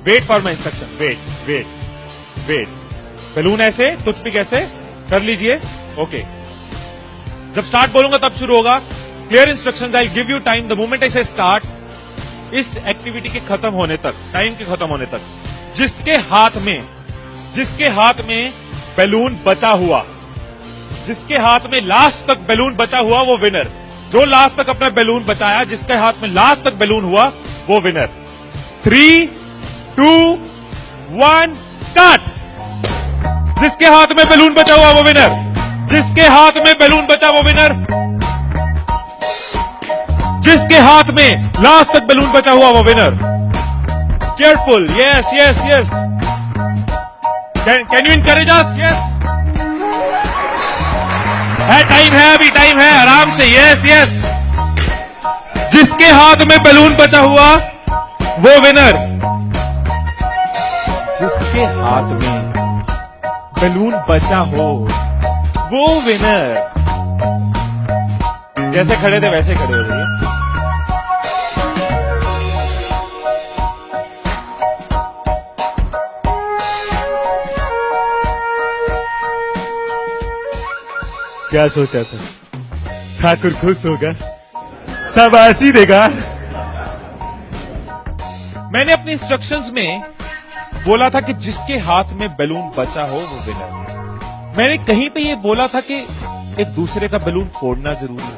Wait for my instruction, wait wait wait. Balloon ऐसे, toothpick ऐसे कर लीजिए। ओके, जब स्टार्ट बोलूंगा तब शुरू होगा। Clear instructions, I give you time the moment I से स्टार्ट। इस एक्टिविटी के खत्म होने तक, टाइम के खत्म होने तक, जिसके हाथ में बैलून बचा हुआ, जिसके हाथ में लास्ट तक बैलून बचा हुआ वो विनर। जो लास्ट तक अपना बैलून बचाया, जिसके हाथ में लास्ट तक बैलून हुआ वो विनर। 3, 2, 1 स्टार्ट। जिसके हाथ में बैलून बचा हुआ वो विनर, जिसके हाथ में बैलून बचा वो विनर, जिसके हाथ में लास्ट तक बैलून बचा हुआ वो winner. Careful, yes yes yes. Can you encourage us? Yes, है टाइम, है अभी टाइम है, आराम से। Yes yes. जिसके हाथ में बैलून बचा हुआ वो विनर, जिसके हाथ में बैलून बचा हो वो विनर। जैसे खड़े थे वैसे खड़े हो जाइए। क्या सोचा था? ठाकुर खुश होगा, शाबाशी देगा। मैंने अपने इंस्ट्रक्शंस में बोला था कि जिसके हाथ में बैलून बचा हो वो विनर। मैंने कहीं पे ये बोला था कि एक दूसरे का बैलून फोड़ना जरूरी है।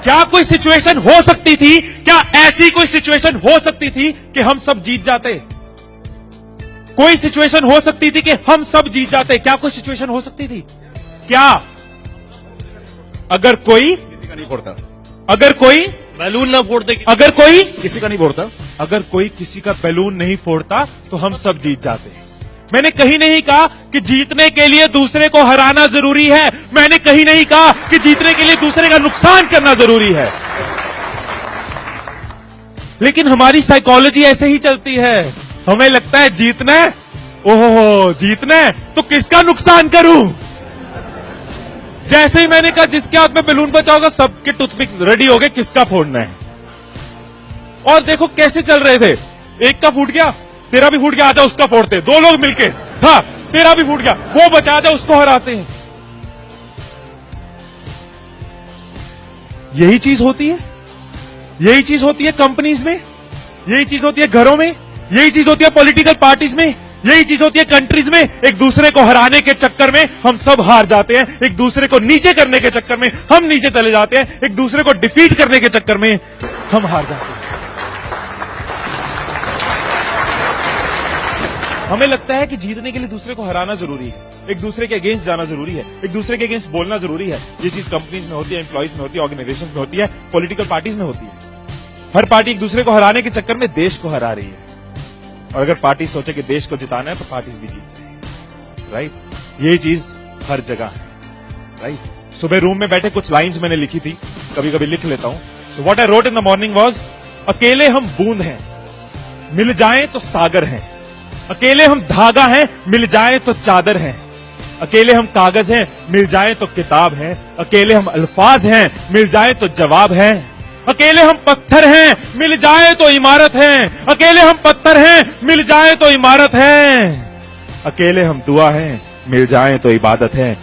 क्या कोई सिचुएशन हो सकती थी, क्या ऐसी कोई सिचुएशन हो सकती थी कि हम सब जीत जाते? कोई सिचुएशन हो सकती थी कि हम सब जीत जाते? क्या कोई सिचुएशन हो सकती थी? क्या? अगर कोई किसी का नहीं फोड़ता, अगर कोई बैलून ना फोड़ते, अगर कोई किसी का नहीं फोड़ता, अगर कोई किसी का बैलून नहीं फोड़ता तो हम सब जीत जाते। मैंने कहीं नहीं कहा कि जीतने के लिए दूसरे को हराना जरूरी है। मैंने कहीं नहीं कहा कि जीतने के लिए दूसरे का नुकसान करना जरूरी है। लेकिन हमारी साइकोलॉजी ऐसे ही चलती है। हमें लगता है जीतना है, ओहो जीतना है तो किसका नुकसान करूं। जैसे ही मैंने कहा जिसके हाथ में बैलून बचा होगा, सबके टूथपिक रेडी हो गए, किसका फोड़ना है। और देखो कैसे चल रहे थे। एक का फूट गया, तेरा भी फूट गया, आजा उसका फोड़ते। दो लोग मिलके, हाँ तेरा भी फूट गया, वो बचा, आजा उसको हराते हैं। यही चीज होती है, यही चीज होती है कंपनीज में, यही चीज होती है घरों में, यही चीज होती है पॉलिटिकल पार्टीज में, यही चीज होती है कंट्रीज में। एक दूसरे को हराने के चक्कर में हम सब हार जाते हैं, एक दूसरे को नीचे करने के चक्कर में हम नीचे चले जाते हैं, एक दूसरे को डिफीट करने के चक्कर में हम हार जाते हैं। हमें लगता है कि जीतने के लिए दूसरे को हराना जरूरी है, एक दूसरे के अगेंस्ट जाना जरूरी है, एक दूसरे के अगेंस्ट बोलना जरूरी है। ये चीज कंपनीज में होती है, एम्प्लॉइज में होती है, ऑर्गेनाइजेशन में होती है, पॉलिटिकल पार्टीज में होती है। हर पार्टी एक दूसरे को हराने के चक्कर में देश को हरा रही है। और अगर पार्टी सोचे कि देश को जिताना है तो पार्टीज भी जीत जाएगी, राइट। यही चीज हर जगह है, राइट। सुबह रूम में बैठे कुछ लाइंस मैंने लिखी थी, कभी कभी लिख लेता हूं। So what I wrote in the morning was, अकेले हम बूंद हैं, मिल जाएं तो सागर हैं। अकेले हम धागा हैं, मिल जाएं तो चादर हैं। अकेले हम कागज हैं, मिल जाएं तो किताब हैं। अकेले हम अल्फाज हैं, मिल जाएं तो जवाब हैं। अकेले हम पत्थर हैं, मिल जाए तो इमारत है। अकेले हम पत्थर हैं, मिल जाए तो इमारत है। अकेले हम दुआ हैं, मिल जाए तो इबादत है।